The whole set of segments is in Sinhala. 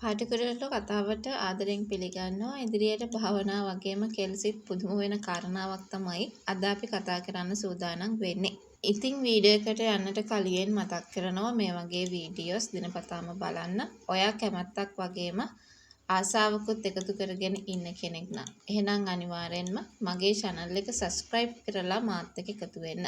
පාටිකුරලට කතාවට ආදරෙන් පිළිගන්නවා. ඉදිරියට භාවනා වගේම කෙල්සිත් පුදුම වෙන කාරණාවක් තමයි අද අපි කතා කරන්න සූදානම් වෙන්නේ. ඉතින් වීඩියෝ එකට යන්නට කලින් මතක් කරනවා මේ වගේ වීඩියෝස් දිනපතාම බලන්න. ඔයා කැමැත්තක් වගේම ආසාවකුත් එකතු කරගෙන ඉන්න කෙනෙක් නම් එහෙනම් අනිවාර්යෙන්ම මගේ channel එක subscribe කරලා මාත් එක්ක එකතු වෙන්න.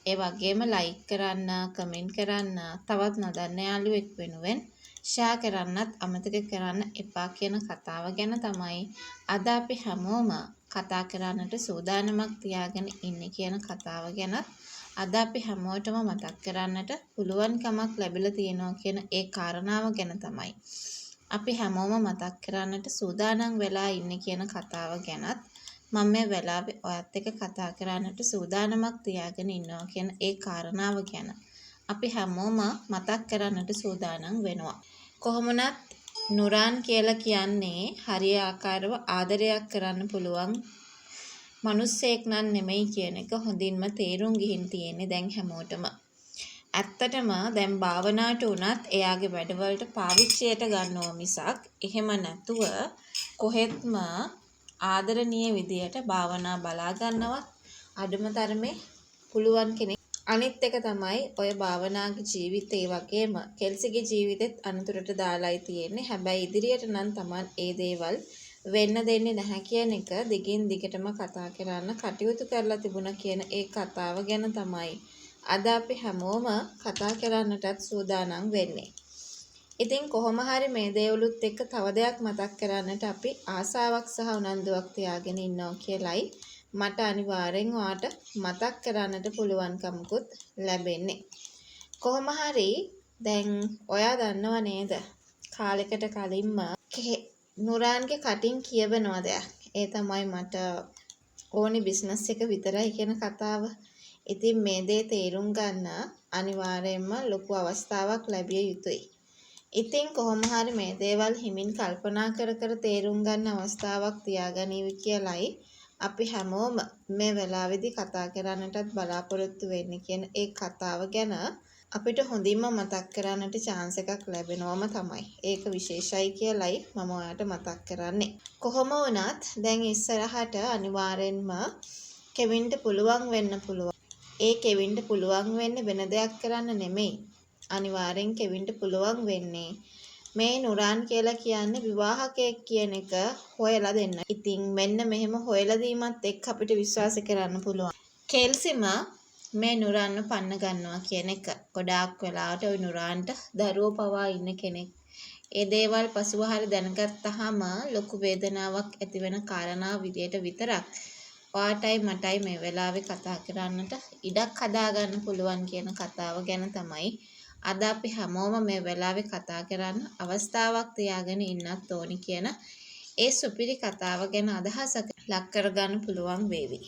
ඒ වගේම like කරන්න, comment කරන්න, තවත් නොදන්න යාළුවෙක් වෙනුවෙන් ෂෙයා කරන්නත් අමතක කරන්න එපා කියන කතාව ගැන තමයි අද අපි හැමෝම කතා කරන්නට සූදානමක් තියාගෙන ඉන්නේ කියන කතාව ගැන අද අපි හැමෝටම මතක් කරන්නට පුළුවන්කමක් ලැබිලා තියෙනවා කියන ඒ කාරණාව ගැන තමයි අපි හැමෝම මතක් කරන්නට සූදානම් වෙලා ඉන්නේ කියන කතාව ගැනත් මම මේ වෙලාවේ ඔයත් එක්ක කතා කරන්නට සූදානමක් තියාගෙන ඉන්නවා කියන ඒ කාරණාව ගැන අපි හැමෝම මතක් කරන්නට සූදානම් වෙනවා. කොහොමුණත් නුරාන් කියලා කියන්නේ හරියාකාරව ආදරයක් කරන්න පුළුවන් මිනිස්සෙක් නන් නෙමෙයි කියන එක හොඳින්ම තේරුම් ගිහින් තියෙන්නේ දැන් හැමෝටම. ඇත්තටම දැන් භාවනාවට උනත් එයාගේ වැඩවලට පාවිච්චියට ගන්නවා මිසක් එහෙම නැතුව කොහෙත්ම ආදරණීය විදියට භාවනා බලා ගන්නවත් අඩුම තරමේ පුළුවන් කෙනෙක්. අනිත් එක තමයි ඔය භාවනාගේ ජීවිතේ වගේම කෙල්සිගේ ජීවිතෙත් අනතුරට දාලායි තියෙන්නේ. හැබැයි ඉදිරියට නම් Taman ඒ දේවල් වෙන්න දෙන්නේ නැහැ කියන එක දිගින් දිගටම කතා කරන්න කටයුතු කරලා තිබුණා කියන ඒ කතාව ගැන තමයි අද අපි හැමෝම කතා කරන්නටත් සූදානම් වෙන්නේ. ඉතින් කොහොම හරි මේ දේවලුත් එක්ක තව දෙයක් මතක් කරන්නට අපි ආසාවක් සහ උනන්දුවක් තියාගෙන ඉන්නවා කියලයි මට අනිවාර්යෙන් ඔයාට මතක් කරන්නට පුළුවන්කමකුත් ලැබෙන්නේ. කොහොම හරි දැන් ඔයා දන්නව නේද? කාලෙකට කලින්ම නුරාන්ගේ කටින් කියවෙනවා දෙයක්. ඒ තමයි මට ඕනි බිස්නස් එක විතරයි කියන කතාව. ඉතින් මේ දේ තේරුම් ගන්න අනිවාර්යයෙන්ම ලොකු අවස්ථාවක් ලැබිය යුතුයි. ඉතින් කොහොම හරි මේ දේවල් හිමින් කල්පනා කර කර තේරුම් ගන්න අවස්ථාවක් තියාගනිවි කියලයි අපි හැමෝම මේ වෙලාවේදී කතා කරන්නටත් බලාපොරොත්තු වෙන්නේ කියන ඒ කතාව ගැන අපිට හොඳින්ම මතක් කරන්නට chance එකක් ලැබෙනවම තමයි. ඒක විශේෂයි කියලයි මම ඔයාලට මතක් කරන්නේ. කොහොම වුණත් දැන් ඉස්සරහට අනිවාර්යෙන්ම කෙවින්ට පුළුවන් වෙන්න පුළුවන්. ඒ කෙවින්ට පුළුවන් වෙන්නේ වෙන දෙයක් කරන්න නෙමෙයි. අනිවාර්යෙන් කෙවින්ට පුළුවන් වෙන්නේ මේ නුරාන් කියලා කියන්නේ විවාහකයෙක් කියන එක හොයලා දෙන්න. ඉතින් මෙන්න මෙහෙම හොයලා දීමත් එක්ක අපිට විශ්වාස කරන්න පුළුවන්. කෙල්සිම මේ නුරාන්ව පන්න ගන්නවා කියන එක. ගොඩාක් වෙලාවට ওই නුරාන්ට දරුවෝ පවා ඉන්න කෙනෙක්. ඒ දේවල් පසුව හරි දැනගත්තාම ලොකු වේදනාවක් ඇති වෙන කාරණා විදියට විතරක් ඔයාටයි මටයි මේ වෙලාවේ කතා කරන්නට ඉඩක් හදාගන්න පුළුවන් කියන කතාව ගැන තමයි අද අපි හැමෝම මේ වෙලාවේ කතා කරන්න අවස්ථාවක් තියාගෙන ඉන්නත් ඕනි කියන ඒ සුපිරි කතාව ගැන අදහසක් ලක් කරගන්න පුළුවන් වේවි.